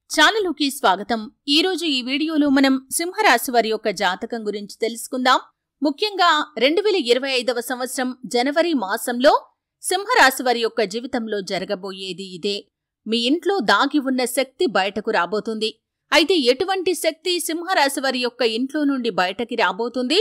ఛానలుకి స్వాగతం। ఈ రోజు ఈ వీడియోలో మనం సింహరాశి వారి యొక్క జాతకం గురించి తెలుసుకుందాం। ముఖ్యంగా 2025వ సంవత్సరం జనవరి మాసంలో సింహరాశి వారి యొక్క జీవితంలో జరగబోయేది ఇదే। మీ ఇంట్లో దాగి ఉన్న శక్తి బయటకు రాబోతుంది। అయితే ఎటువంటి శక్తి సింహరాశి వారి యొక్క ఇంట్లో నుండి బయటకి రాబోతుంది?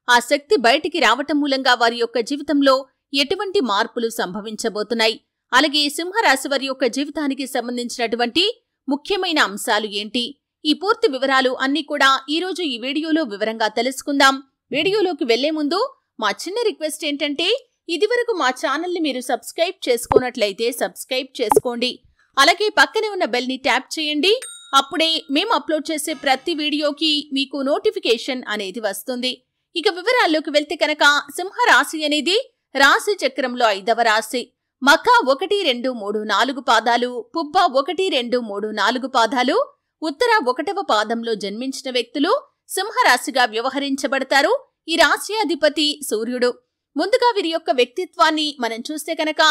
ఆ శక్తి బయటికి రావటం మూలంగా వారి యొక్క జీవితంలో ఎటువంటి మార్పులు సంభవించబోతున్నాయి? అలాగే సింహరాశి వారి యొక్క జీవితానికి సంబంధించినటువంటి ముఖ్యమైన అంశాలు ఏంటి? ఈ పూర్తి వివరాలు అన్నీ కూడా ఈ రోజు ఈ వీడియోలో వివరంగా తెలుసుకుందాం। వీడియోలోకి వెళ్లే ముందు మా చిన్న రిక్వెస్ట్ ఏంటంటే ఇదివరకు మా ఛానల్ ని మీరు సబ్స్క్రైబ్ చేసుకున్నట్లయితే సబ్స్క్రైబ్ చేసుకోండి। అలాగే పక్కనే ఉన్న బెల్ ని ట్యాప్ చేయండి। అప్పుడే మేము అప్లోడ్ చేసే ప్రతి వీడియోకి మీకు నోటిఫికేషన్ అనేది వస్తుంది। ఇక వివరాల్లోకి వెళ్తే కనుక సింహరాశి అనేది రాశి చక్రంలో 5వ రాశి। మఖ 1, 2, 3, 4 పాదాలు, పుబ్బ 1, 2, 3, 4 పాదాలు, ఉత్తర 1వ పాదంలో జన్మించిన వ్యక్తులు సింహరాశిగా వ్యవహరించబడతారు। ఈ రాశ్యాధిపతి సూర్యుడు। ముందుగా వీరి యొక్క వ్యక్తిత్వాన్ని మనం చూస్తే కనుక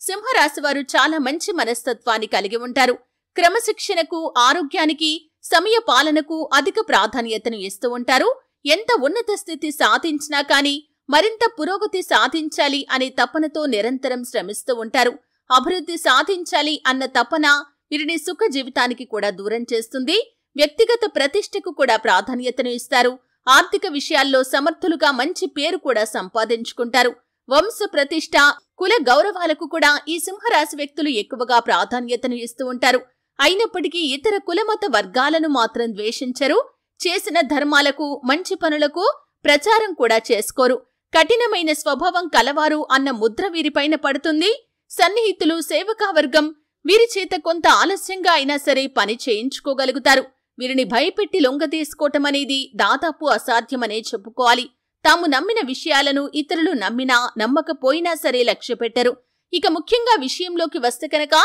సింహరాశి వారు చాలా మంచి మనస్తత్వాన్ని కలిగి ఉంటారు। క్రమశిక్షణకు, ఆరోగ్యానికి, సమయ పాలనకు అధిక ప్రాధాన్యతను ఇస్తూ ఉంటారు। ఎంత ఉన్నత స్థితి సాధించినా కానీ మరింత పురోగతి సాధించాలి అనే తపనతో నిరంతరం శ్రమిస్తూ ఉంటారు। అభివృద్ధి సాధించాలి అన్న తపన వీరిని సుఖ జీవితానికి కూడా దూరం చేస్తుంది। వ్యక్తిగత ప్రతిష్టకు కూడా ప్రాధాన్యతను ఇస్తారు। ఆర్థిక విషయాల్లో సమర్థులుగా మంచి పేరు కూడా సంపాదించుకుంటారు। వంశ ప్రతిష్ట, కుల గౌరవాలకు కూడా ఈ సింహరాశి వ్యక్తులు ఎక్కువగా ప్రాధాన్యతను ఇస్తూ ఉంటారు। అయినప్పటికీ ఇతర కులమత వర్గాలను మాత్రం ద్వేషించరు। చేసిన ధర్మాలకు, మంచి పనులకు ప్రచారం కూడా చేసుకోరు। కఠినమైన స్వభావం కలవారు అన్న ముద్ర వీరిపైన పడుతుంది। సన్నిహితులు, సేవకావర్గం వీరి చేత కొంత ఆలస్యంగా అయినా సరే పని చేయించుకోగలుగుతారు। వీరిని భయపెట్టి లొంగతీసుకోవటం అనేది దాదాపు అసాధ్యమనే చెప్పుకోవాలి। తాము నమ్మిన విషయాలను ఇతరులు నమ్మినా నమ్మకపోయినా సరే లక్ష్యపెట్టరు। ఇక ముఖ్యంగా విషయంలోకి వస్తే కనుక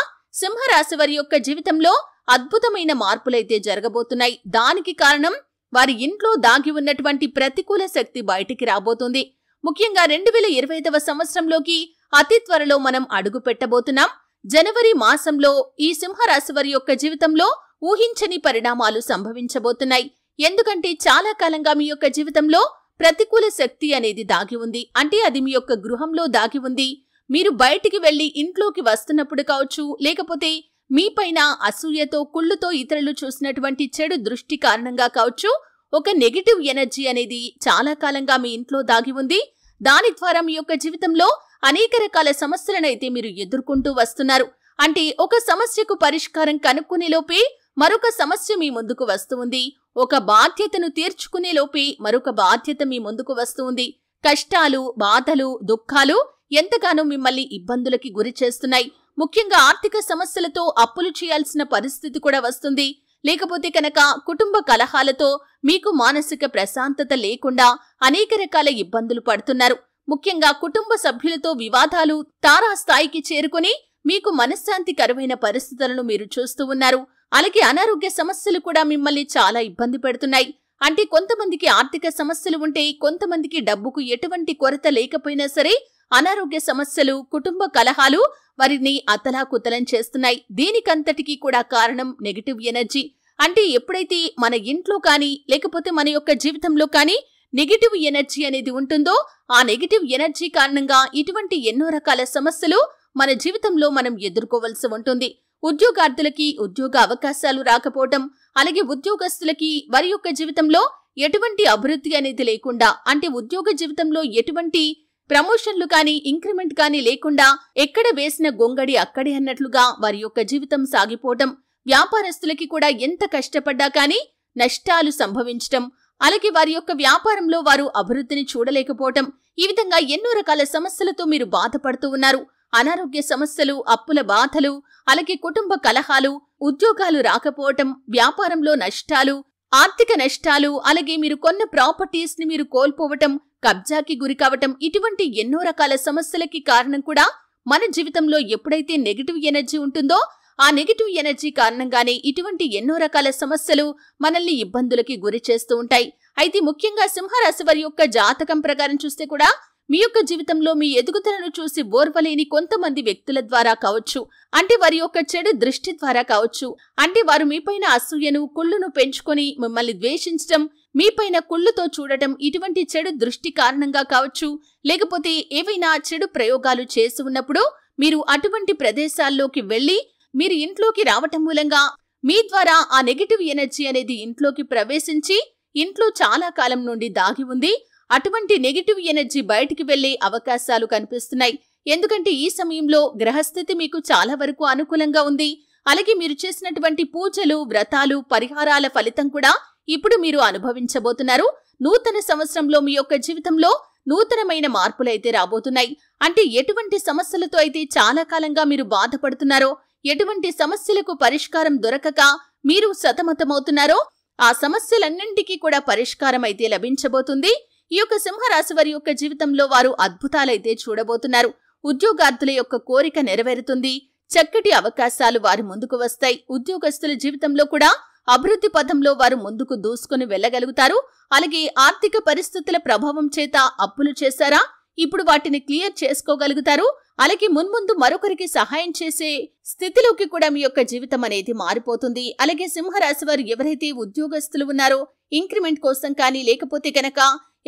సింహరాశి వారి యొక్క జీవితంలో అద్భుతమైన మార్పులైతే జరగబోతున్నాయి। దానికి కారణం వారి ఇంట్లో దాగి ఉన్నటువంటి ప్రతికూల శక్తి బయటికి రాబోతుంది। ముఖ్యంగా 2025వ సంవత్సరంలోకి అతి త్వరలో మనం అడుగు పెట్టబోతున్నాం। జనవరి మాసంలో ఈ సింహరాశి వారి యొక్క జీవితంలో ఊహించని పరిణామాలు సంభవించబోతున్నాయి। ఎందుకంటే చాలా కాలంగా మీ యొక్క జీవితంలో ప్రతికూల శక్తి అనేది దాగి ఉంది। అంటే అది మీ యొక్క గృహంలో దాగి ఉంది। మీరు బయటికి వెళ్లి ఇంట్లోకి వస్తున్నప్పుడు కావచ్చు, లేకపోతే మీపైన అసూయతో, కుళ్ళుతో ఇతరులు చూసినటువంటి చెడు దృష్టి కారణంగా కావచ్చు, ఒక నెగటివ్ ఎనర్జీ అనేది చాలా కాలంగా మీ ఇంట్లో దాగి ఉంది। దాని ద్వారా మీ యొక్క జీవితంలో అనేక రకాల సమస్యలనైతే మీరు ఎదుర్కొంటూ వస్తున్నారు। అంటే ఒక సమస్యకు పరిష్కారం కనుక్కునే లోపే మరొక సమస్య మీ ముందుకు వస్తూ ఉంది। ఒక బాధ్యతను తీర్చుకునే లోపే మరొక బాధ్యత మీ ముందుకు వస్తూ ఉంది। కష్టాలు, బాధలు, దుఃఖాలు ఎంతగానో మిమ్మల్ని ఇబ్బందులకి గురి చేస్తున్నాయి। ముఖ్యంగా ఆర్థిక సమస్యలతో అప్పులు చేయాల్సిన పరిస్థితి కూడా వస్తుంది। లేకపోతే కనుక కుటుంబ కలహాలతో మీకు మానసిక ప్రశాంతత లేకుండా అనేక రకాల ఇబ్బందులు పడుతున్నారు। ముఖ్యంగా కుటుంబ సభ్యులతో వివాదాలు తారాస్థాయికి చేరుకుని మీకు మనశ్శాంతి కరువైన పరిస్థితులను మీరు చూస్తూ ఉన్నారు। అలాగే అనారోగ్య సమస్యలు కూడా మిమ్మల్ని చాలా ఇబ్బంది పెడుతున్నాయి। అంటే కొంతమందికి ఆర్థిక సమస్యలు ఉంటే, కొంతమందికి డబ్బుకు ఎటువంటి కొరత లేకపోయినా సరే అనారోగ్య సమస్యలు, కుటుంబ కలహాలు వారిని అతలాకుతలం చేస్తున్నాయి। దీనికంతటికీ కూడా కారణం నెగటివ్ ఎనర్జీ। అంటే ఎప్పుడైతే మన ఇంట్లో కానీ, లేకపోతే మన యొక్క జీవితంలో కానీ నెగటివ్ ఎనర్జీ అనేది ఉంటుందో, ఆ నెగటివ్ ఎనర్జీ కారణంగా ఇటువంటి ఎన్నో రకాల సమస్యలు మన జీవితంలో మనం ఎదుర్కోవలసి ఉంటుంది। ఉద్యోగార్థులకి ఉద్యోగ అవకాశాలు రాకపోవటం, అలాగే ఉద్యోగస్తులకి వారి యొక్క జీవితంలో ఎటువంటి అభివృద్ధి అనేది లేకుండా, అంటే ఉద్యోగ జీవితంలో ఎటువంటి ప్రమోషన్లు కానీ, ఇంక్రిమెంట్ కానీ లేకుండా ఎక్కడ వేసిన గొంగడి అక్కడే అన్నట్లుగా వారి యొక్క జీవితం సాగిపోవటం, వ్యాపారస్తులకి కూడా ఎంత కష్టపడ్డా కానీ నష్టాలు సంభవించటం, అలాగే వారి యొక్క వ్యాపారంలో వారు అభివృద్ధిని చూడలేకపోవటం, ఈ విధంగా ఎన్నో రకాల సమస్యలతో మీరు బాధపడుతూ ఉన్నారు। అనారోగ్య సమస్యలు, అప్పుల బాధలు, అలాగే కుటుంబ కలహాలు, ఉద్యోగాలు రాకపోవటం, వ్యాపారంలో నష్టాలు, ఆర్థిక నష్టాలు, అలాగే మీరు కొన్న ప్రాపర్టీస్ ని మీరు కోల్పోవటం, కబ్జాకి గురి కావటం, ఇటువంటి ఎన్నో రకాల సమస్యలకి కారణం కూడా మన జీవితంలో ఎప్పుడైతే నెగటివ్ ఎనర్జీ ఉంటుందో ఆ నెగటివ్ ఎనర్జీ కారణంగానే ఇటువంటి ఎన్నో రకాల సమస్యలు మనల్ని ఇబ్బందులకి గురి చేస్తూ ఉంటాయి। అయితే ముఖ్యంగా సింహరాశి వారి యొక్క జాతకం ప్రకారం చూస్తే కూడా మీ యొక్క జీవితంలో మీ ఎదుగుదలను చూసి ఓర్వలేని కొంతమంది వ్యక్తుల ద్వారా కావచ్చు, అంటే వారి యొక్క చెడు దృష్టి ద్వారా కావచ్చు, అంటే వారు మీపైన అసూయను కుళ్ళును పెంచుకొని మిమ్మల్ని ద్వేషించడం, మీపైన కుళ్ళుతో చూడటం, ఇటువంటి చెడు దృష్టి కారణంగా కావచ్చు, లేకపోతే ఏవైనా చెడు ప్రయోగాలు చేసి ఉన్నప్పుడు మీరు అటువంటి ప్రదేశాల్లోకి వెళ్లి మీరు ఇంట్లోకి రావటం మూలంగా మీ ద్వారా ఆ నెగటివ్ ఎనర్జీ అనేది ఇంట్లోకి ప్రవేశించి ఇంట్లో చాలా కాలం నుండి దాగి ఉంది. అటువంటి నెగటివ్ ఎనర్జీ బయటికి వెళ్లే అవకాశాలు కనిపిస్తున్నాయి. ఎందుకంటే ఈ సమయంలో గ్రహస్థితి మీకు చాలా వరకు అనుకూలంగా ఉంది. అలాగే మీరు చేసినటువంటి పూజలు, వ్రతాలు, పరిహారాల ఫలితం కూడా ఇప్పుడు మీరు అనుభవించబోతున్నారు. నూతన సంవత్సరంలో మీ యొక్క జీవితంలో నూతనమైన మార్పులైతే రాబోతున్నాయి. అంటే ఎటువంటి సమస్యలతో అయితే చాలా కాలంగా మీరు బాధపడుతున్నారో, ఎటువంటి సమస్యలకు పరిష్కారం దొరకక మీరు సతమతమవుతున్నారో ఆ సమస్యలన్నింటికీ కూడా పరిష్కారం అయితే లభించబోతుంది. ఈ యొక్క సింహరాశి వారి యొక్క జీవితంలో వారు అద్భుతాలైతే చూడబోతున్నారు. ఉద్యోగార్థుల యొక్క కోరిక నెరవేరుతుంది. చక్కటి అవకాశాలు వారి ముందుకు వస్తాయి. ఉద్యోగస్తుల జీవితంలో కూడా అభివృద్ధి పథంలో వారు ముందుకు దూసుకుని వెళ్లగలుగుతారు. అలాగే ఆర్థిక పరిస్థితుల ప్రభావం చేత అప్పులు చేశారా, ఇప్పుడు వాటిని క్లియర్ చేసుకోగలుగుతారు. అలాగే మున్ముందు మరొకరికి సహాయం చేసే స్థితిలోకి కూడా మీ యొక్క జీవితం అనేది మారిపోతుంది. అలాగే సింహరాశి వారు ఎవరైతే ఉద్యోగస్తులు ఉన్నారో ఇంక్రిమెంట్ కోసం కానీ, లేకపోతే గనక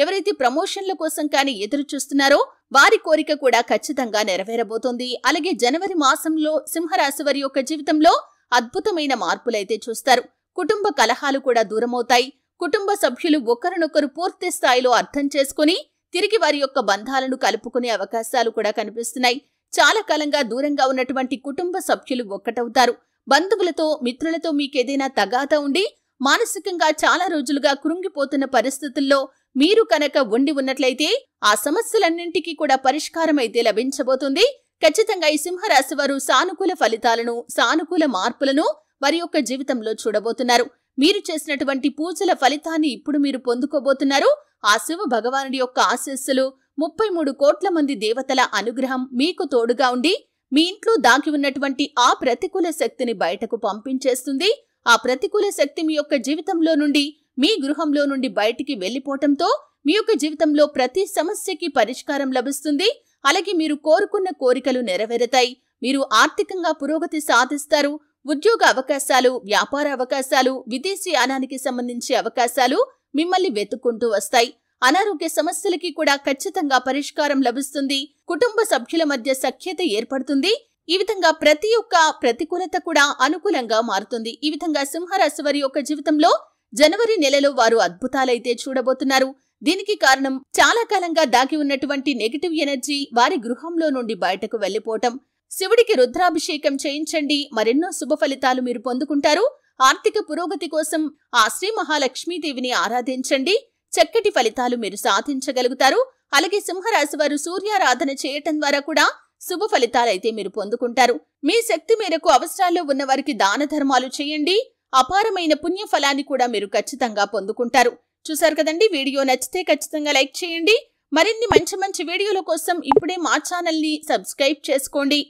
ఎవరైతే ప్రమోషన్ల కోసం కానీ ఎదురు చూస్తున్నారో వారి కోరిక కూడా ఖచ్చితంగా నెరవేరబోతోంది. అలాగే జనవరి మాసంలో సింహరాశి వారి యొక్క జీవితంలో అద్భుతమైన మార్పులైతే చూస్తారు. కుటుంబ కలహాలు కూడా దూరమవుతాయి. కుటుంబ సభ్యులు ఒకరినొకరు పూర్తి స్థాయిలో అర్థం చేసుకుని తిరిగి వారి యొక్క బంధాలను కలుపుకునే అవకాశాలు కూడా కనిపిస్తున్నాయి. చాలా కాలంగా దూరంగా ఉన్నటువంటి కుటుంబ సభ్యులు ఒక్కటవుతారు. బంధువులతో, మిత్రులతో మీకేదైనా తగాదా ఉండి మానసికంగా చాలా రోజులుగా కృంగిపోతున్న పరిస్థితుల్లో మీరు కనుక ఉండి ఉన్నట్లయితే ఆ సమస్యలన్నింటికీ కూడా పరిష్కారం అయితే లభించబోతుంది. ఖచ్చితంగా ఈ సింహరాశి వారు సానుకూల ఫలితాలను, సానుకూల మార్పులను వారి యొక్క జీవితంలో చూడబోతున్నారు. మీరు చేసినటువంటి పూజల ఫలితాన్ని ఇప్పుడు మీరు పొందుకోబోతున్నారు. ఆ శివ భగవానుడి యొక్క ఆశీస్సులు, 33 కోట్ల మంది దేవతల అనుగ్రహం మీకు తోడుగా ఉండి మీ ఇంట్లో దాగి ఉన్నటువంటి ఆ ప్రతికూల శక్తిని బయటకు పంపించేస్తుంది. ఆ ప్రతికూల శక్తి మీ యొక్క జీవితంలో నుండి, మీ గృహంలో నుండి బయటికి వెళ్లిపోవటంతో మీ యొక్క జీవితంలో ప్రతి సమస్యకి పరిష్కారం లభిస్తుంది. అలాగే మీరు కోరుకున్న కోరికలు నెరవేరుతాయి. మీరు ఆర్థికంగా పురోగతి సాధిస్తారు. ఉద్యోగ అవకాశాలు, వ్యాపార అవకాశాలు, విదేశీ యానానికి సంబంధించి అవకాశాలు మిమ్మల్ని వెతుక్కుంటూ వస్తాయి. అనారోగ్య సమస్యలకి కూడా ఖచ్చితంగా పరిష్కారం లభిస్తుంది. కుటుంబ సభ్యుల మధ్య సఖ్యత ఏర్పడుతుంది. ఈ విధంగా ప్రతి ఒక్క ప్రతికూలత కూడా అనుకూలంగా మారుతుంది. ఈ విధంగా సింహరాశి వారి యొక్క జీవితంలో జనవరి నెలలో వారు అద్భుతాలైతే చూడబోతున్నారు. దీనికి కారణం చాలా కాలంగా దాగి ఉన్నటువంటి నెగటివ్ ఎనర్జీ వారి గృహంలో నుండి బయటకు వెళ్లిపోవటం. శివుడికి రుద్రాభిషేకం చేయించండి. మరెన్నో శుభ ఫలితాలు మీరు పొందుకుంటారు. ఆర్థిక పురోగతి కోసం ఆ శ్రీ మహాలక్ష్మీదేవిని ఆరాధించండి. చక్కటి ఫలితాలు మీరు సాధించగలుగుతారు. అలాగే సింహరాశి వారు సూర్యారాధన చేయటం ద్వారా కూడా శుభ ఫలితాలైతే మీరు పొందుకుంటారు. మీ శక్తి మేరకు అవసరాల్లో ఉన్న వారికి దాన ధర్మాలు చేయండి. అపారమైన పుణ్య ఫలాన్ని కూడా మీరు ఖచ్చితంగా పొందుకుంటారు. చూసారు కదండి, వీడియో నచ్చితే ఖచ్చితంగా లైక్ చేయండి. మరిన్ని మంచి వీడియోల కోసం ఇప్పుడే మా ఛానల్ ని సబ్స్క్రైబ్ చేసుకోండి.